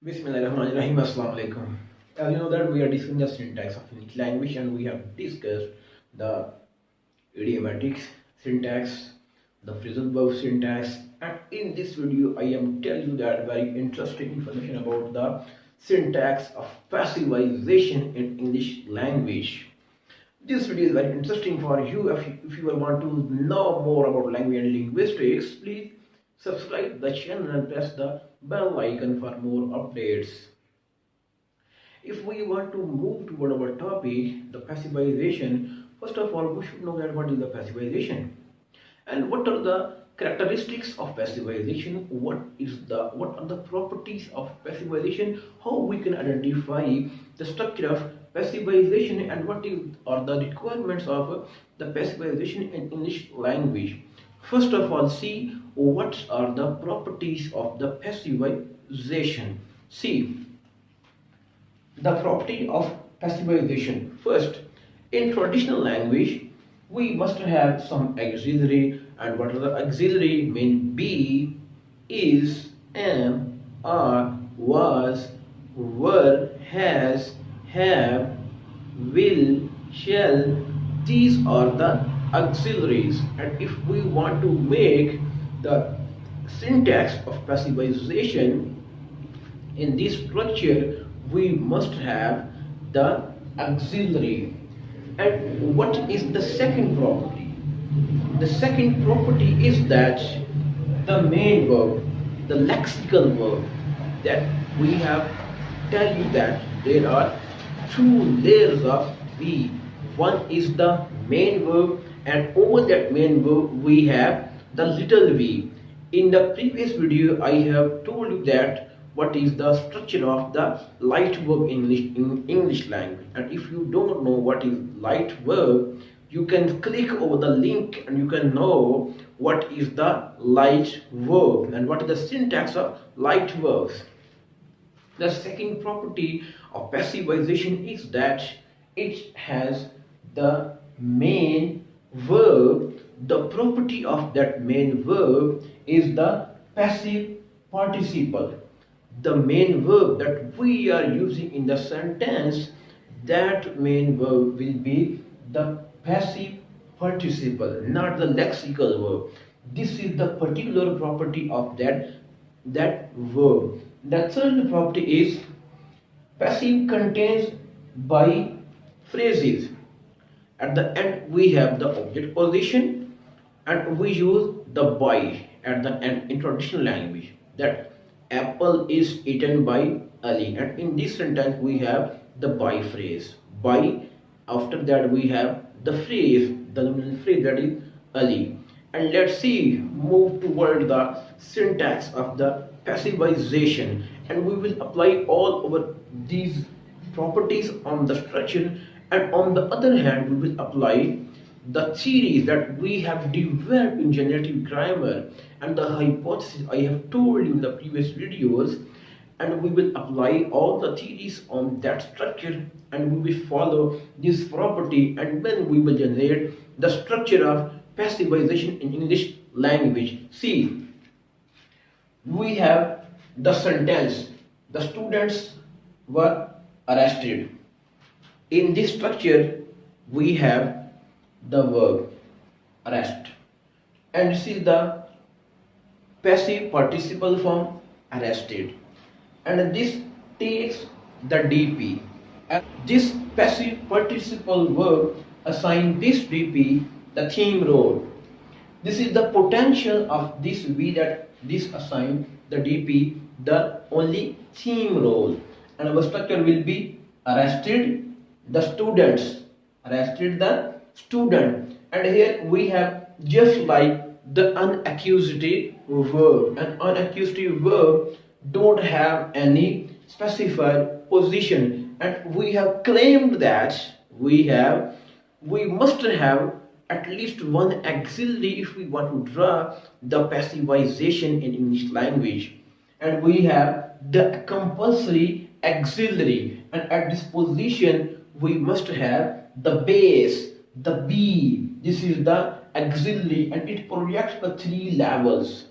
Bismillahirrahmanirrahim. Assalamu alaikum. As you know that we are discussing the syntax of English language and we have discussed the idiomatic syntax, the phrasal verb syntax, and in this video I am telling you that very interesting information about the syntax of passivization in English language. This video is very interesting for you. If you want to know more about language and linguistics, please subscribe the channel and press the bell icon for more updates. If we want to move toward our topic, the passivization, first of all, we should know that what is the passivization and what are the characteristics of passivization, what are the properties of passivization, how we can identify the structure of passivization, and are the requirements of the passivization in English language. First of all, see what are the properties of the passivization. See the property of passivization. First, in traditional language, we must have some auxiliary, and what are the auxiliary mean? Be, is, am, are, was, were, has, have, will, shall. These are the auxiliaries, and if we want to make the syntax of passivization in this structure, we must have the auxiliary. And what is the second property? The second property is that the main verb, the lexical verb, that we have tell you that there are two layers of V. One is the main verb, and over that main verb we have the little v. In the previous video I have told you that what is the structure of the light verb in English language, and if you don't know what is light verb, you can click over the link and you can know what is the light verb and what is the syntax of light verbs. The second property of passivization is that it has the main verb. The property of that main verb is the passive participle. The main verb that we are using in the sentence, that main verb will be the passive participle, not the lexical verb. This is the particular property of that verb. The third property is passive contains by phrases. At the end we have the object position, and we use the by at the end in traditional language, that apple is eaten by Ali, and in this sentence we have the by phrase. By, after that we have the phrase, the nominal phrase, that is Ali. And let's see, move toward the syntax of the passivization, and we will apply all over these properties on the structure, and on the other hand we will apply the theories that we have developed in generative grammar and the hypothesis I have told you in the previous videos, and we will apply all the theories on that structure, and we will follow this property, and then we will generate the structure of passivization in English language. See, we have the sentence, the students were arrested. In this structure we have the verb arrest, and this is the passive participle form arrested, and this takes the DP, and this passive participle verb assign this DP the theme role. This is the potential of this V, that this assign the DP the only theme role, and our structure will be arrested the students, arrested the student. And here we have just like the unaccusative verb, and unaccusative verb don't have any specified position, and we have claimed that we must have at least one auxiliary if we want to draw the passivization in English language, and we have the compulsory auxiliary, and at this position we must have the base, the B. This is the auxiliary, and it projects the three levels,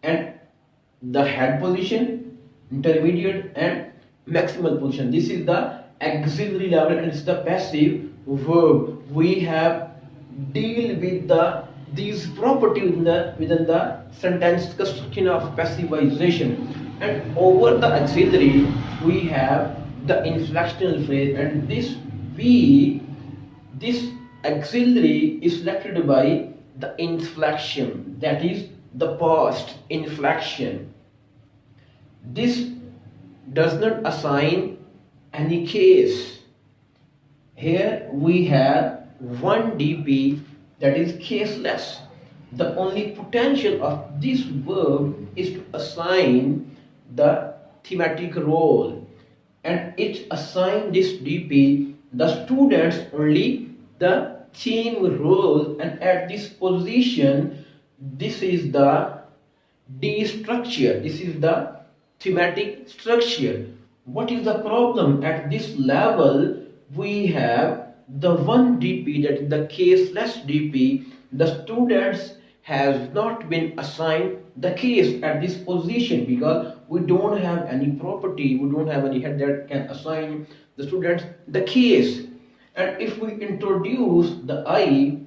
and the head position, intermediate and maximal position. This is the auxiliary level and it's the passive verb. We have deal with these properties within the sentence construction of passivization. And over the auxiliary we have the inflectional phrase, and this auxiliary is selected by the inflection, that is the past inflection. This does not assign any case. Here we have one DP, that is caseless. The only potential of this verb is to assign the thematic role, and it assigns this DP the students only the theme role, and at this position this is the D structure, this is the thematic structure. What is the problem? At this level we have the one DP, that is the caseless DP. The students has not been assigned the case at this position because we don't have any property, we don't have any head that can assign the students the case. And if we introduce the I,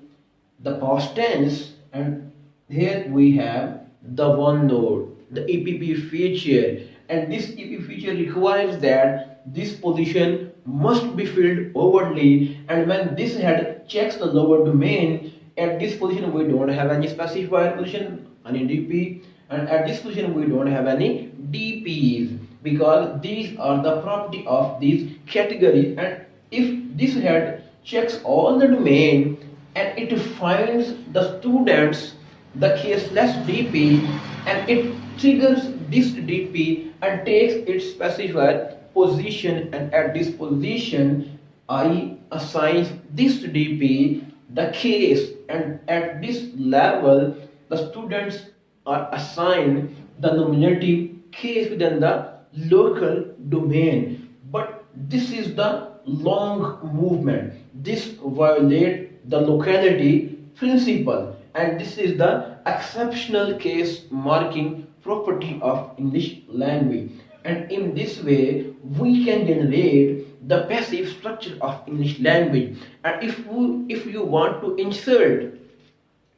the past tense, and here we have the one node, the EPP feature, and this EPP feature requires that this position must be filled overtly, and when this head checks the lower domain, at this position we don't have any specifier position, any DP, and at this position we don't have any DPs because these are the property of these categories. And if this head checks all the domain and it finds the students the caseless DP, and it triggers this DP and takes its specifier position, and at this position I assigns this DP the case, and at this level the students are assigned the nominative case within the local domain. But this is the long movement, this violates the locality principle, and this is the exceptional case marking property of English language. And in this way we can generate the passive structure of English language. And if you want to insert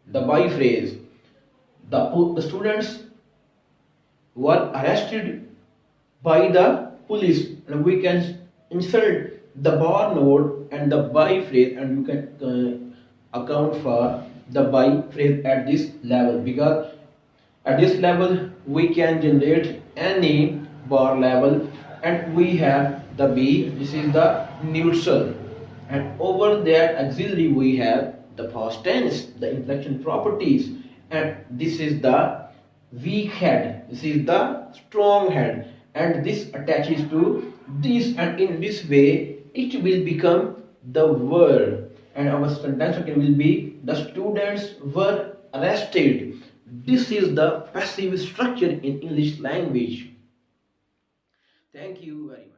the by phrase, the students were arrested by the police, and we can insert the bar node and the by phrase, and you can account for the by phrase at this level, because at this level we can generate any bar level, and we have the B, this is the neutral, and over there auxiliary we have the past tense, the inflection properties, and this is the weak head, this is the strong head, and this attaches to this, and in this way it will become the verb, and our sentence structure will be the students were arrested. This is the passive structure in English language. Thank you very much.